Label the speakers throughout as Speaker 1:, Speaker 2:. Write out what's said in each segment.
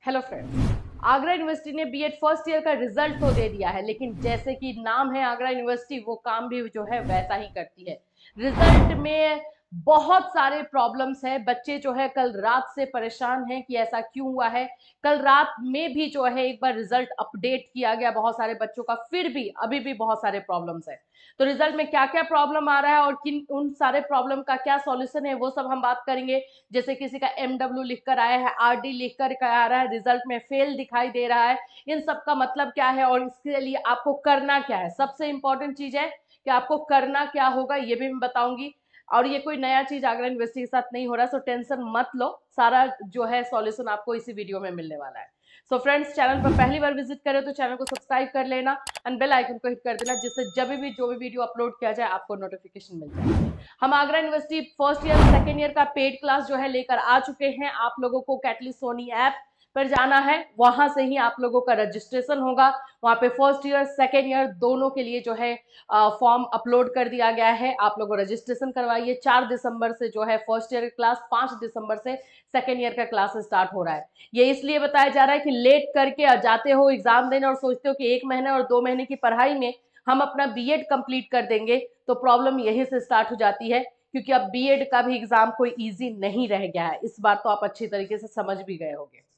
Speaker 1: Hello friends, Agra university ने BEd first year का result तो दे दिया है, लेकिन जैसे कि नाम है आगरा यूनिवर्सिटी, वो काम भी जो है वैसा ही करती है। रिजल्ट में बहुत सारे प्रॉब्लम्स हैं। बच्चे जो है कल रात से परेशान हैं कि ऐसा क्यों हुआ है। कल रात में भी जो है एक बार रिजल्ट अपडेट किया गया बहुत सारे बच्चों का, फिर भी अभी भी बहुत सारे प्रॉब्लम्स है। तो रिजल्ट में क्या क्या प्रॉब्लम आ रहा है और किन उन सारे प्रॉब्लम का क्या सॉल्यूशन है, वो सब हम बात करेंगे। जैसे किसी का MW लिख कर आया है, RD लिख कर आ रहा है, रिजल्ट में फेल दिखाई दे रहा है, इन सब का मतलब क्या है और इसके लिए आपको करना क्या है। सबसे इंपॉर्टेंट चीज है कि आपको करना क्या होगा, ये भी मैं बताऊंगी। और ये कोई नया चीज आगरा यूनिवर्सिटी के साथ नहीं हो रहा, सो टेंशन मत लो, सारा जो है सॉल्यूशन आपको इसी वीडियो में मिलने वाला है। सो फ्रेंड्स, चैनल पर पहली बार विजिट करें तो चैनल को सब्सक्राइब कर लेना एंड बेल आइकन को हिट कर देना, जिससे जब भी जो भी वीडियो अपलोड किया जाए आपको नोटिफिकेशन मिल जाए। हम Agra university first year second year का पेड क्लास जो है लेकर आ चुके हैं। आप लोगों को कैटली सोनी ऐप पर जाना है, वहां से ही आप लोगों का रजिस्ट्रेशन होगा। वहां पे फर्स्ट ईयर सेकेंड ईयर दोनों के लिए जो है फॉर्म अपलोड कर दिया गया है। आप लोगों रजिस्ट्रेशन करवाइए। 4 दिसंबर से जो है फर्स्ट ईयर का क्लास, 5 दिसंबर से सेकेंड ईयर का क्लास स्टार्ट हो रहा है। ये इसलिए बताया जा रहा है कि लेट करके जाते हो एग्जाम देने और सोचते हो कि 1 महीने और 2 महीने की पढ़ाई में हम अपना बीएड कंप्लीट कर देंगे, तो प्रॉब्लम यहीं से स्टार्ट हो जाती है। क्योंकि अब बीएड का भी एग्जाम कोई इजी नहीं रह गया है, इस बार तो आप अच्छी तरीके से समझ भी गए होंगे।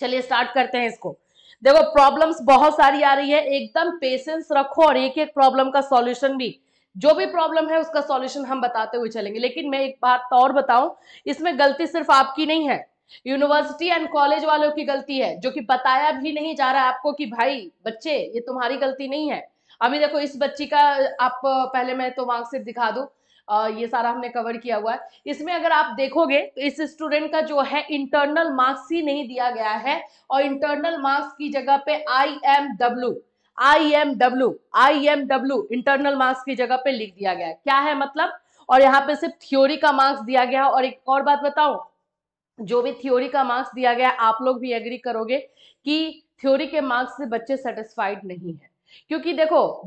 Speaker 1: चलिए स्टार्ट करते हैं इसको। देखो, प्रॉब्लम्स बहुत सारी आ रही है, एकदम पेशेंस रखो और एक एक प्रॉब्लम का सॉल्यूशन भी, जो भी प्रॉब्लम है उसका सॉल्यूशन हम बताते हुए चलेंगे। लेकिन मैं एक बात और बताऊं, इसमें गलती सिर्फ आपकी नहीं है, यूनिवर्सिटी एंड कॉलेज वालों की गलती है, जो कि बताया भी नहीं जा रहा है आपको कि भाई बच्चे ये तुम्हारी गलती नहीं है। अभी देखो इस बच्ची का, आप पहले मैं तो मार्कशीट दिखा दूं। ये सारा हमने कवर किया हुआ है। इसमें अगर आप देखोगे तो इस स्टूडेंट का जो है इंटरनल मार्क्स ही नहीं दिया गया है, और इंटरनल मार्क्स की जगह पे I am W internal marks की जगह पे लिख दिया गया है। क्या है मतलब? और यहाँ पे सिर्फ थ्योरी का मार्क्स दिया गया है। और एक और बात बताऊं, जो भी थ्योरी का मार्क्स दिया गया, आप लोग भी एग्री करोगे कि थ्योरी के मार्क्स से बच्चे सेटिस्फाइड नहीं है। क्योंकि देखो,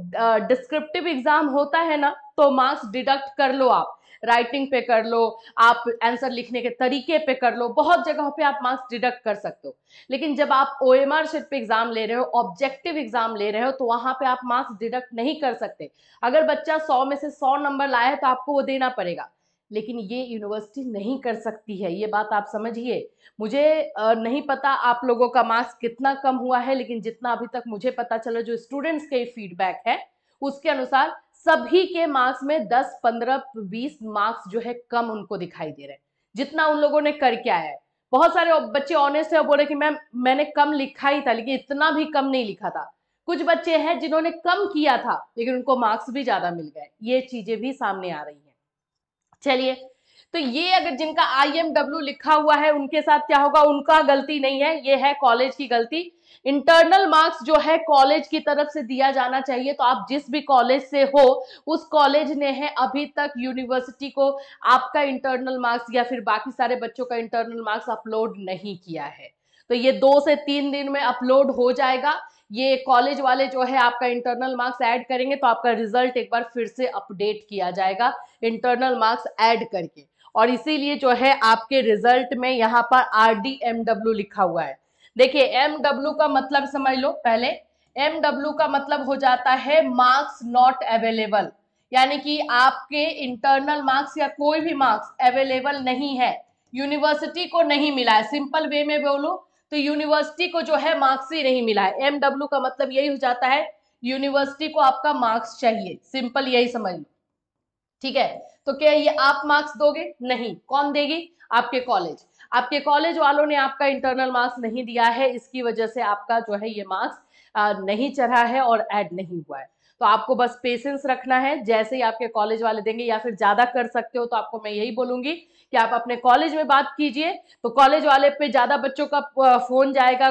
Speaker 1: डिस्क्रिप्टिव एग्जाम होता है ना, तो मार्क्स डिडक्ट कर लो, आप राइटिंग पे कर लो, आप आंसर लिखने के तरीके पे कर लो, बहुत जगह पे आप मार्क्स डिडक्ट कर सकते हो। लेकिन जब आप OMR शीट पे एग्जाम ले रहे हो, ऑब्जेक्टिव एग्जाम ले रहे हो, तो वहां पे आप मार्क्स डिडक्ट नहीं कर सकते। अगर बच्चा 100 में से 100 नंबर लाया है तो आपको वो देना पड़ेगा। लेकिन ये यूनिवर्सिटी नहीं कर सकती है, ये बात आप समझिए। मुझे नहीं पता आप लोगों का मार्क्स कितना कम हुआ है, लेकिन जितना अभी तक मुझे पता चला, जो स्टूडेंट्स के फीडबैक है उसके अनुसार सभी के मार्क्स में 10 15 20 मार्क्स जो है कम उनको दिखाई दे रहे हैं, जितना उन लोगों ने कर के आया है। बहुत सारे बच्चे ऑनेस्ट है, बोल रहे कि मैंने कम लिखा ही था, लेकिन इतना भी कम नहीं लिखा था। कुछ बच्चे हैं जिन्होंने कम किया था लेकिन उनको मार्क्स भी ज्यादा मिल गए, ये चीजें भी सामने आ रही है। चलिए, तो ये अगर जिनका IMW लिखा हुआ है उनके साथ क्या होगा, उनका गलती नहीं है, ये है कॉलेज की गलती। इंटरनल मार्क्स जो है कॉलेज की तरफ से दिया जाना चाहिए। तो आप जिस भी कॉलेज से हो, उस कॉलेज ने है अभी तक यूनिवर्सिटी को आपका इंटरनल मार्क्स या फिर बाकी सारे बच्चों का इंटरनल मार्क्स अपलोड नहीं किया है। तो ये 2 से 3 दिन में अपलोड हो जाएगा। ये कॉलेज वाले जो है आपका इंटरनल मार्क्स ऐड करेंगे तो आपका रिजल्ट एक बार फिर से अपडेट किया जाएगा इंटरनल मार्क्स ऐड करके। और इसीलिए जो है आपके रिजल्ट में यहाँ पर RDMW लिखा हुआ है। देखिए, MW का मतलब समझ लो पहले। MW का मतलब हो जाता है मार्क्स नॉट अवेलेबल, यानी कि आपके इंटरनल मार्क्स या कोई भी मार्क्स अवेलेबल नहीं है, यूनिवर्सिटी को नहीं मिला है। सिंपल वे में बोलो तो यूनिवर्सिटी को जो है मार्क्स ही नहीं मिला है। MW का मतलब यही हो जाता है, यूनिवर्सिटी को आपका मार्क्स चाहिए, सिंपल यही समझ लो। ठीक है, तो क्या ये आप मार्क्स दोगे? नहीं। कौन देगी? आपके कॉलेज। आपके कॉलेज वालों ने आपका इंटरनल मार्क्स नहीं दिया है, इसकी वजह से आपका जो है ये मार्क्स नहीं चढ़ा है और ऐड नहीं हुआ है। तो आपको बस पेशेंस रखना है, जैसे ही आपके कॉलेज वाले देंगे, या फिर ज्यादा कर सकते हो तो आपको मैं यही बोलूंगी कि आप अपने कॉलेज में बात कीजिए। तो कॉलेज वाले पे ज्यादा बच्चों का फोन जाएगा,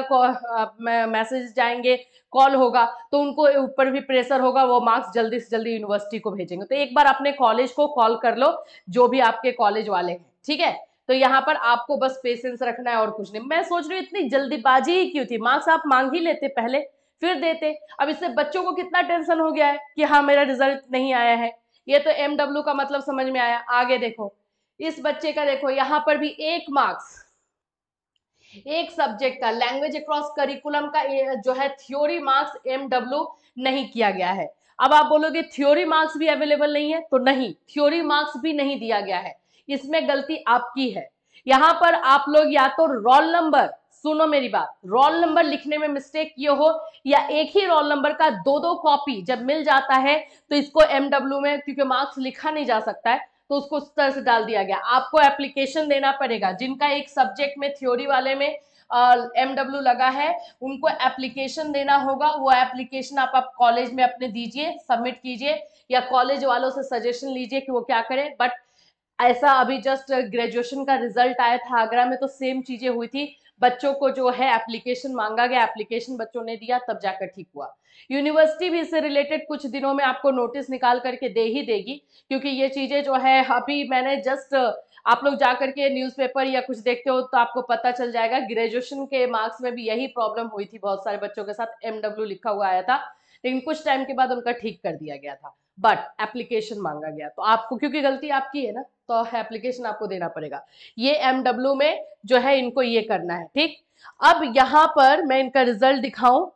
Speaker 1: मैसेज जाएंगे, कॉल होगा, तो उनको ऊपर भी प्रेशर होगा, वो मार्क्स जल्दी से जल्दी यूनिवर्सिटी को भेजेंगे। तो एक बार अपने कॉलेज को कॉल कर लो, जो भी आपके कॉलेज वाले हैं, ठीक है। तो यहाँ पर आपको बस पेशेंस रखना है और कुछ नहीं। मैं सोच रही हूँ इतनी जल्दीबाजी ही क्यों थी, मार्क्स आप मांग ही लेते पहले फिर देते। अब इससे बच्चों को कितना टेंशन हो गया है कि हाँ मेरा रिजल्ट नहीं आया है। ये तो MW का मतलब समझ में आया। आगे देखो, इस बच्चे का देखो, यहाँ पर भी एक सब्जेक्ट का लैंग्वेज अक्रॉस करिकुलम का जो है थ्योरी मार्क्स MW नहीं किया गया है। अब आप बोलोगे थ्योरी मार्क्स भी अवेलेबल नहीं है, तो नहीं, थ्योरी मार्क्स भी नहीं दिया गया है, इसमें गलती आपकी है। यहां पर आप लोग या तो रोल नंबर, सुनो मेरी बात, रोल नंबर लिखने में मिस्टेक किए हो, या एक ही रोल नंबर का दो दो कॉपी जब मिल जाता है तो इसको MW में, क्योंकि मार्क्स लिखा नहीं जा सकता है, तो उसको उस तरह से डाल दिया गया। आपको एप्लीकेशन देना पड़ेगा, जिनका एक सब्जेक्ट में थ्योरी वाले में MW लगा है उनको एप्लीकेशन देना होगा। वो एप्लीकेशन आप कॉलेज में अपने दीजिए, सबमिट कीजिए, या कॉलेज वालों से सजेशन लीजिए कि वो क्या करें। बट ऐसा अभी जस्ट ग्रेजुएशन का रिजल्ट आया था आगरा में, तो सेम चीजें हुई थी, बच्चों को जो है एप्लीकेशन मांगा गया, एप्लीकेशन बच्चों ने दिया, तब जाकर ठीक हुआ। यूनिवर्सिटी भी इससे रिलेटेड कुछ दिनों में आपको नोटिस निकाल करके दे ही देगी, क्योंकि ये चीजें जो है अभी मैंने जस्ट, आप लोग जाकर के न्यूज़पेपर या कुछ देखते हो तो आपको पता चल जाएगा, ग्रेजुएशन के मार्क्स में भी यही प्रॉब्लम हुई थी, बहुत सारे बच्चों के साथ MW लिखा हुआ आया था, लेकिन कुछ टाइम के बाद उनका ठीक कर दिया गया था, बट एप्लीकेशन मांगा गया। तो आपको, क्योंकि गलती आपकी है ना, तो एप्लीकेशन आपको देना पड़ेगा। ये MW में जो है इनको ये करना है, ठीक। अब यहां पर मैं इनका रिजल्ट दिखाऊं,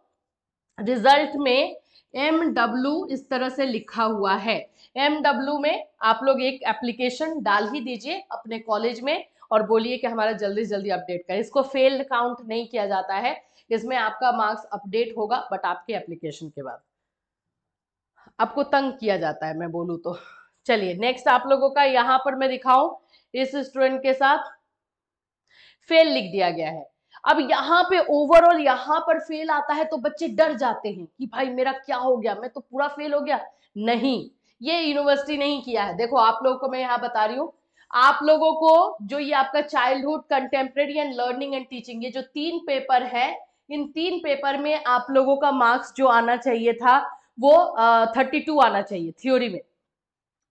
Speaker 1: रिजल्ट में MW इस तरह से लिखा हुआ है। MW में आप लोग एक एप्लीकेशन डाल ही दीजिए अपने कॉलेज में और बोलिए कि हमारा जल्दी से जल्दी अपडेट करें। इसको फेल काउंट नहीं किया जाता है, इसमें आपका मार्क्स अपडेट होगा बट आपके एप्लीकेशन के बाद। आपको तंग किया जाता है मैं बोलूं तो। चलिए नेक्स्ट आप लोगों का यहां पर मैं दिखाऊं, इस स्टूडेंट के साथ फेल लिख दिया गया है। अब यहाँ पे ओवरऑल यहाँ पर फेल आता है तो बच्चे डर जाते हैं कि भाई मेरा क्या हो गया, मैं तो पूरा फेल हो गया। नहीं, ये यूनिवर्सिटी नहीं किया है। देखो आप लोगों को मैं यहाँ बता रही हूँ, आप लोगों को जो ये आपका childhood, contemporary and learning and teaching, ये जो 3 पेपर है, इन 3 पेपर में आप लोगों का मार्क्स जो आना चाहिए था वो 32 आना चाहिए थ्योरी में,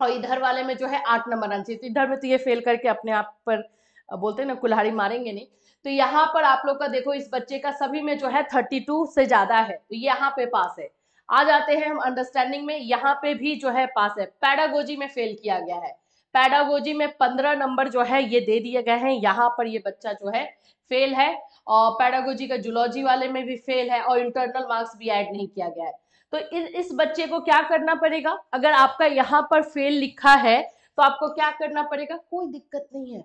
Speaker 1: और इधर वाले में जो है 8 नंबर आना चाहिए। तो इधर में तो ये फेल करके अपने आप पर बोलते हैं ना कुल्हाड़ी मारेंगे नहीं। तो यहाँ पर आप लोग का देखो, इस बच्चे का सभी में जो है 32 से ज्यादा है, तो यहाँ पे पास है। आ जाते हैं हम अंडरस्टैंडिंग में, यहाँ पे भी जो है पास है। पैडागोजी में फेल किया गया है, पैडागोजी में 15 नंबर जो है ये दे दिए गए हैं, यहाँ पर ये बच्चा जो है फेल है। और पैडागोजी का जूलॉजी वाले में भी फेल है, और इंटरनल मार्क्स भी ऐड नहीं किया गया है। तो इस बच्चे को क्या करना पड़ेगा, अगर आपका यहाँ पर फेल लिखा है तो आपको क्या करना पड़ेगा, कोई दिक्कत नहीं है,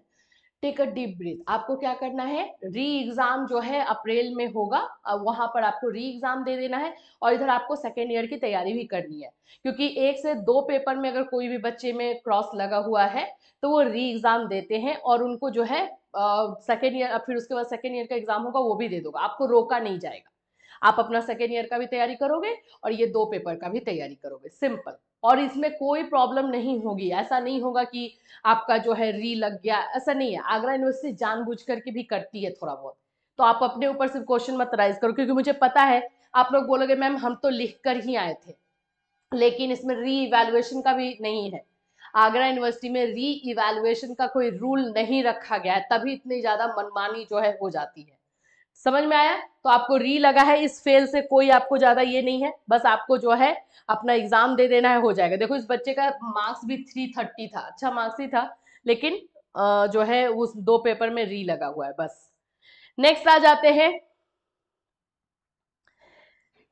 Speaker 1: टेक अ डीप ब्रीथ। आपको क्या करना है, री एग्जाम जो है अप्रैल में होगा, वहां पर आपको री एग्जाम दे देना है, और इधर आपको सेकेंड ईयर की तैयारी भी करनी है, क्योंकि 1 से 2 पेपर में अगर कोई भी बच्चे में क्रॉस लगा हुआ है तो वो री एग्जाम देते हैं, और उनको जो है सेकेंड ईयर, फिर उसके बाद सेकेंड ईयर का एग्जाम होगा वो भी दे दोगा, आपको रोका नहीं जाएगा। आप अपना सेकेंड ईयर का भी तैयारी करोगे और ये 2 पेपर का भी तैयारी करोगे, सिंपल। और इसमें कोई प्रॉब्लम नहीं होगी, ऐसा नहीं होगा कि आपका जो है री लग गया, ऐसा नहीं है। आगरा यूनिवर्सिटी जानबूझ करके भी करती है थोड़ा बहुत, तो आप अपने ऊपर सिर्फ क्वेश्चन मत राइज करो, क्योंकि मुझे पता है आप लोग बोलोगे मैम हम तो लिख कर ही आए थे, लेकिन इसमें री इवैल्यूएशन का भी नहीं है। आगरा यूनिवर्सिटी में री इवैल्यूएशन का कोई रूल नहीं रखा गया है, तभी इतनी ज्यादा मनमानी जो है हो जाती है। समझ में आया? तो आपको री लगा है, इस फेल से कोई आपको ज्यादा ये नहीं है, बस आपको जो है अपना एग्जाम दे देना है, हो जाएगा। देखो इस बच्चे का मार्क्स भी 330 था, अच्छा मार्क्स ही था, लेकिन जो है उस 2 पेपर में री लगा हुआ है बस। नेक्स्ट आ जाते हैं,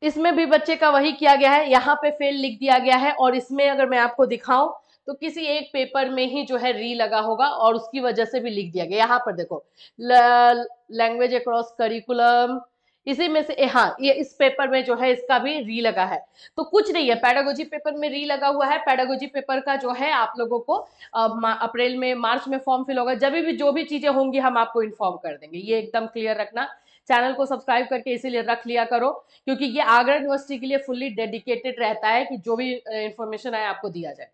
Speaker 1: इसमें भी बच्चे का वही किया गया है, यहाँ पे फेल लिख दिया गया है, और इसमें अगर मैं आपको दिखाऊं तो किसी एक पेपर में ही जो है री लगा होगा और उसकी वजह से भी लिख दिया गया। यहाँ पर देखो लैंग्वेज अक्रॉस करिकुलम, इसी में से हाँ, ये इस पेपर में जो है इसका भी री लगा है। तो कुछ नहीं है, पैडागोजी पेपर में री लगा हुआ है, पैडागोजी पेपर का जो है आप लोगों को अप्रैल में, मार्च में फॉर्म फिल होगा, जब भी जो भी चीजें होंगी हम आपको इन्फॉर्म कर देंगे, ये एकदम क्लियर रखना। चैनल को सब्सक्राइब करके इसीलिए रख लिया करो, क्योंकि ये आगरा यूनिवर्सिटी के लिए फुल्ली डेडिकेटेड रहता है कि जो भी इंफॉर्मेशन आए आपको दिया जाए।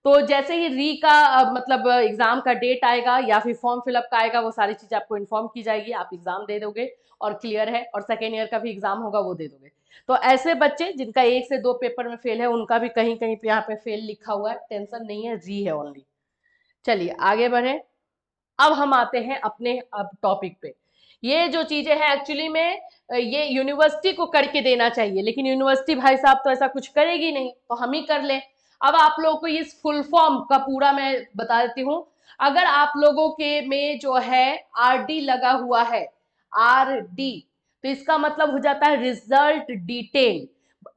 Speaker 1: तो जैसे ही री का मतलब एग्जाम का डेट आएगा या फिर फॉर्म फिलअप का आएगा, वो सारी चीजें आपको इन्फॉर्म की जाएगी, आप एग्जाम दे दोगे और क्लियर है, और सेकेंड ईयर का भी एग्जाम होगा वो दे दोगे। तो ऐसे बच्चे जिनका 1 से 2 पेपर में फेल है, उनका भी कहीं कहीं पे यहाँ पे फेल लिखा हुआ है, टेंशन नहीं है, री है ओनली। चलिए आगे बढ़े, अब हम आते हैं अपने अब टॉपिक पे। ये जो चीजें हैं एक्चुअली में ये यूनिवर्सिटी को करके देना चाहिए, लेकिन यूनिवर्सिटी भाई साहब तो ऐसा कुछ करेगी नहीं, तो हम ही कर लें। अब आप लोगों को इस फुल फॉर्म का पूरा मैं बता देती हूँ। अगर आप लोगों के में जो है RD लगा हुआ है, RD, तो इसका मतलब हो जाता है रिजल्ट डिटेन।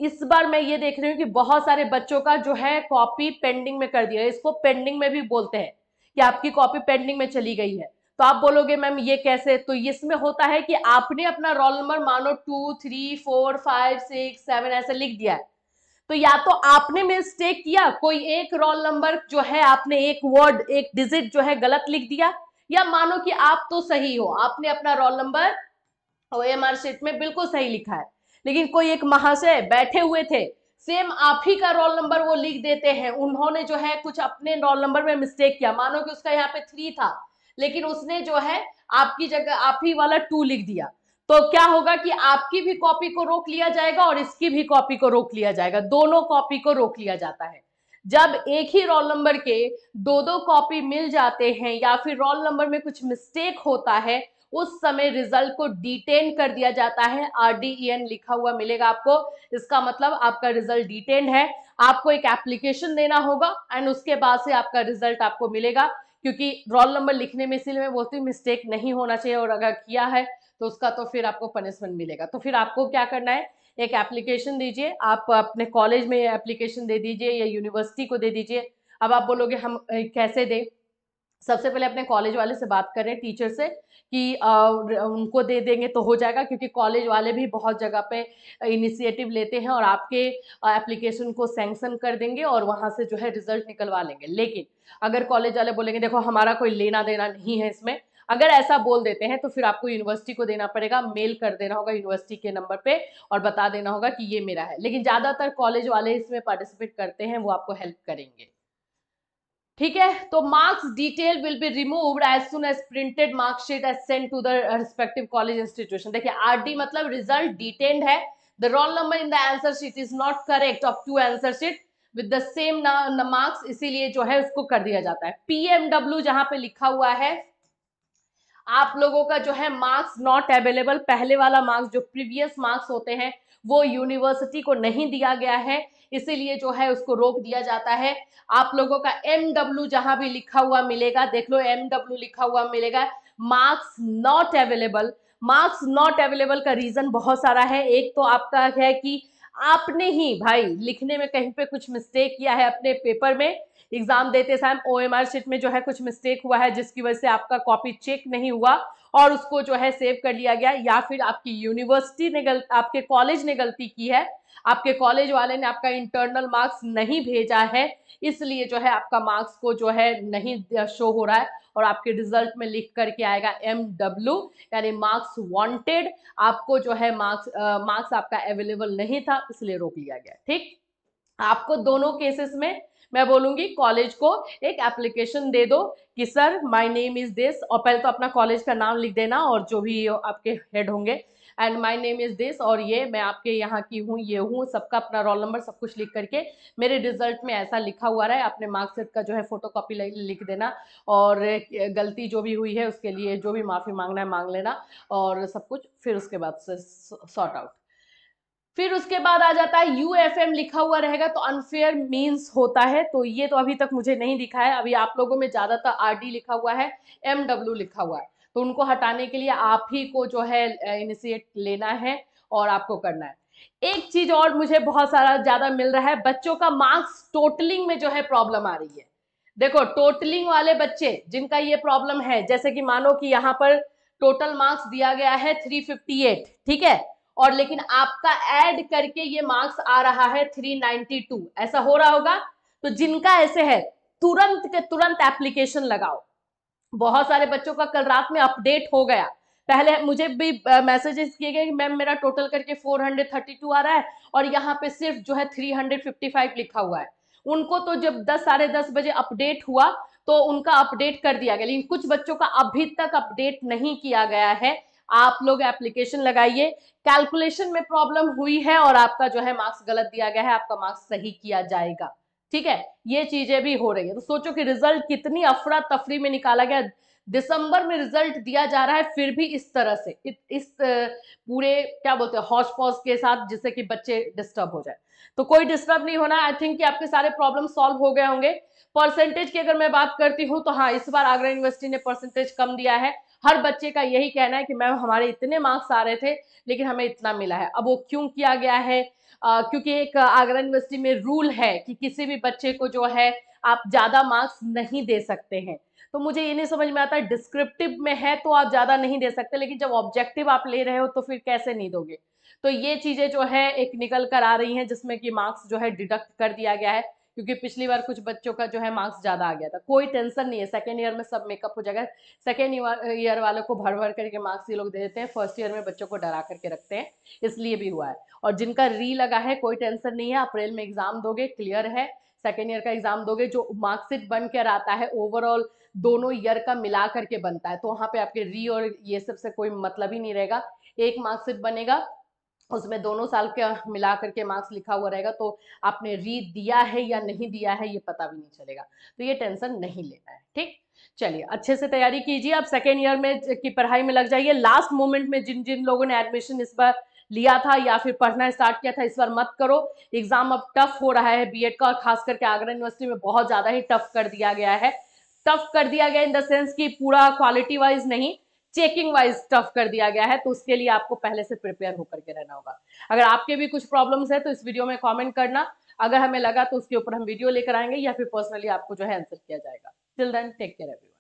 Speaker 1: इस बार मैं ये देख रही हूँ कि बहुत सारे बच्चों का जो है कॉपी पेंडिंग में कर दिया है, इसको पेंडिंग में भी बोलते हैं कि आपकी कॉपी पेंडिंग में चली गई है। तो आप बोलोगे मैम ये कैसे, तो इसमें होता है कि आपने अपना रोल नंबर मानो 2 3 4 5 6 7 ऐसे लिख दिया है, तो या तो आपने मिस्टेक किया, कोई एक रोल नंबर जो है आपने एक वर्ड एक डिजिट जो है गलत लिख दिया, या मानो कि आप तो सही हो, आपने अपना रोल नंबर OMR शीट में बिल्कुल सही लिखा है, लेकिन कोई एक महाशय बैठे हुए थे, सेम आप ही का रोल नंबर वो लिख देते हैं, उन्होंने जो है कुछ अपने रोल नंबर में मिस्टेक किया, मानो कि उसका यहाँ पे 3 था, लेकिन उसने जो है आपकी जगह आप ही वाला 2 लिख दिया, तो क्या होगा कि आपकी भी कॉपी को रोक लिया जाएगा और इसकी भी कॉपी को रोक लिया जाएगा, दोनों कॉपी को रोक लिया जाता है। जब एक ही रोल नंबर के दो दो कॉपी मिल जाते हैं या फिर रोल नंबर में कुछ मिस्टेक होता है, उस समय रिजल्ट को डिटेन कर दिया जाता है, RDEN लिखा हुआ मिलेगा आपको, इसका मतलब आपका रिजल्ट डिटेन है, आपको एक एप्लीकेशन देना होगा एंड उसके बाद से आपका रिजल्ट आपको मिलेगा, क्योंकि रोल नंबर लिखने में इसीलिए मैं बोलती हूँ मिस्टेक नहीं होना चाहिए, और अगर किया है तो उसका तो फिर आपको पनिशमेंट मिलेगा। तो फिर आपको क्या करना है, एक एप्लीकेशन दीजिए, आप अपने कॉलेज में एप्लीकेशन दे दीजिए या यूनिवर्सिटी को दे दीजिए। अब आप बोलोगे हम कैसे दें, सबसे पहले अपने कॉलेज वाले से बात करें, टीचर से, कि उनको दे देंगे तो हो जाएगा, क्योंकि कॉलेज वाले भी बहुत जगह पे इनिशिएटिव लेते हैं और आपके एप्लीकेशन को सैंक्शन कर देंगे और वहां से जो है रिजल्ट निकलवा लेंगे। लेकिन अगर कॉलेज वाले बोलेंगे देखो हमारा कोई लेना देना नहीं है इसमें, अगर ऐसा बोल देते हैं तो फिर आपको यूनिवर्सिटी को देना पड़ेगा, मेल कर देना होगा यूनिवर्सिटी के नंबर पे और बता देना होगा कि ये मेरा है। लेकिन ज्यादातर कॉलेज वाले इसमें पार्टिसिपेट करते हैं, वो आपको हेल्प करेंगे। ठीक है, तो marks detail will be removed as soon as printed marksheet as sent to the respective college institution. देखिए RD मतलब रिजल्ट डिटेन्ड है, the roll number in the answer sheet is not correct of 2 answer sheet with the same marks, इसीलिए जो है उसको कर दिया जाता है। PMW जहां पे लिखा हुआ है आप लोगों का जो है मार्क्स नॉट अवेलेबल, पहले वाला मार्क्स जो प्रीवियस मार्क्स होते हैं वो यूनिवर्सिटी को नहीं दिया गया है, इसीलिए जो है उसको रोक दिया जाता है। आप लोगों का MW जहां भी लिखा हुआ मिलेगा, देख लो MW लिखा हुआ मिलेगा, marks not available. Marks not available का रीजन बहुत सारा है, एक तो आपका है कि आपने ही भाई लिखने में कहीं पे कुछ मिस्टेक किया है, अपने पेपर में एग्जाम देते समय OMR शीट में जो है कुछ मिस्टेक हुआ है जिसकी वजह से आपका कॉपी चेक नहीं हुआ और उसको जो है सेव कर लिया गया, या फिर आपकी यूनिवर्सिटी ने आपके कॉलेज ने गलती की है, आपके कॉलेज वाले ने आपका इंटरनल मार्क्स नहीं भेजा है, इसलिए जो है आपका मार्क्स को जो है नहीं शो हो रहा है और आपके रिजल्ट में लिख करके आएगा MW यानी मार्क्स वांटेड, आपको जो है मार्क्स आपका अवेलेबल नहीं था इसलिए रोक लिया गया। ठीक, आपको दोनों केसेस में मैं बोलूंगी कॉलेज को एक एप्लीकेशन दे दो कि sir my name is this, और पहले तो अपना कॉलेज का नाम लिख देना और जो भी आपके हेड होंगे, and my name is this, और ये मैं आपके यहाँ की हूँ, ये हूँ, सबका अपना रोल नंबर सब कुछ लिख करके मेरे रिजल्ट में ऐसा लिखा हुआ रहा है, अपने मार्कशीट का जो है फोटोकॉपी लिख देना, और गलती जो भी हुई है उसके लिए जो भी माफी मांगना है मांग लेना और सब कुछ, फिर उसके बाद से सॉर्ट आउट। फिर उसके बाद आ जाता है UFM लिखा हुआ रहेगा तो अनफेयर मींस होता है, तो ये तो अभी तक मुझे नहीं दिखा है, अभी आप लोगों में ज्यादातर RD लिखा हुआ है, MW लिखा हुआ है, तो उनको हटाने के लिए आप ही को जो है इनिशिएट लेना है और आपको करना है। एक चीज और मुझे बहुत सारा ज्यादा मिल रहा है, बच्चों का मार्क्स टोटलिंग में जो है प्रॉब्लम आ रही है। देखो टोटलिंग वाले बच्चे जिनका ये प्रॉब्लम है, जैसे कि मानो कि यहाँ पर टोटल मार्क्स दिया गया है 358, ठीक है, और लेकिन आपका ऐड करके ये मार्क्स आ रहा है 392, ऐसा हो रहा होगा, तो जिनका ऐसे है तुरंत के तुरंत एप्लीकेशन लगाओ। बहुत सारे बच्चों का कल रात में अपडेट हो गया, पहले मुझे भी मैसेजेस किए गए कि मैम मेरा टोटल करके 432 आ रहा है और यहाँ पे सिर्फ जो है 355 लिखा हुआ है। उनको तो जब 10 साढ़े 10 बजे अपडेट हुआ तो उनका अपडेट कर दिया गया, लेकिन कुछ बच्चों का अभी तक अपडेट नहीं किया गया है। आप लोग एप्लीकेशन लगाइए, कैलकुलेशन में प्रॉब्लम हुई है और आपका जो है मार्क्स गलत दिया गया है, आपका मार्क्स सही किया जाएगा। ठीक है, ये चीजें भी हो रही है, तो सोचो कि रिजल्ट कितनी अफरा तफरी में निकाला गया, दिसंबर में रिजल्ट दिया जा रहा है फिर भी इस तरह से इस पूरे क्या बोलते हैं हौश पौश के साथ, जिससे कि बच्चे डिस्टर्ब हो जाए। तो कोई डिस्टर्ब नहीं होना, आई थिंक कि आपके सारे प्रॉब्लम सॉल्व हो गए होंगे। परसेंटेज की अगर मैं बात करती हूँ तो हाँ, इस बार आगरा यूनिवर्सिटी ने परसेंटेज कम दिया है, हर बच्चे का यही कहना है कि मैम हमारे इतने मार्क्स आ रहे थे लेकिन हमें इतना मिला है। अब वो क्यों किया गया है? क्योंकि एक आगरा यूनिवर्सिटी में रूल है कि किसी भी बच्चे को जो है आप ज्यादा मार्क्स नहीं दे सकते हैं। तो मुझे ये नहीं समझ में आता, डिस्क्रिप्टिव में है तो आप ज्यादा नहीं दे सकते, लेकिन जब ऑब्जेक्टिव आप ले रहे हो तो फिर कैसे नहीं दोगे? तो ये चीजें जो है एक निकल कर आ रही हैं, जिसमें कि मार्क्स जो है डिडक्ट कर दिया गया है, क्योंकि पिछली बार कुछ बच्चों का जो है मार्क्स ज्यादा आ गया था। कोई टेंशन नहीं है, सेकेंड ईयर में सब मेकअप हो जाएगा। सेकेंड ईयर वालों को भर भर करके मार्क्स ये लोग दे देते हैं, फर्स्ट ईयर में बच्चों को डरा करके रखते हैं, इसलिए भी हुआ है। और जिनका री लगा है कोई टेंशन नहीं है, अप्रैल में एग्जाम दोगे, क्लियर है, सेकेंड ईयर का एग्जाम दोगे, जो मार्कशीट बन कर आता है ओवरऑल दोनों ईयर का मिला करके बनता है, तो वहां पे आपके री और ये सब से कोई मतलब ही नहीं रहेगा। एक मार्कशीट बनेगा, उसमें दोनों साल का मिला करके मार्क्स लिखा हुआ रहेगा, तो आपने री दिया है या नहीं दिया है ये पता भी नहीं चलेगा। तो ये टेंशन नहीं लेना है, ठीक। चलिए अच्छे से तैयारी कीजिए, आप सेकेंड ईयर में की पढ़ाई में लग जाइए। लास्ट मोमेंट में जिन जिन लोगों ने एडमिशन इस बार लिया था या फिर पढ़ना स्टार्ट किया था, इस बार मत करो। एग्जाम अब टफ हो रहा है बीएड का, और खास करके आगरा यूनिवर्सिटी में बहुत ज्यादा ही टफ कर दिया गया है। टफ कर दिया गया इन द सेंस कि पूरा क्वालिटी वाइज नहीं, चेकिंग वाइज टफ कर दिया गया है, तो उसके लिए आपको पहले से प्रिपेयर होकर के रहना होगा। अगर आपके भी कुछ प्रॉब्लम्स है तो इस वीडियो में कमेंट करना, अगर हमें लगा तो उसके ऊपर हम वीडियो लेकर आएंगे या फिर पर्सनली आपको जो है आंसर किया जाएगा। Till then take care everyone.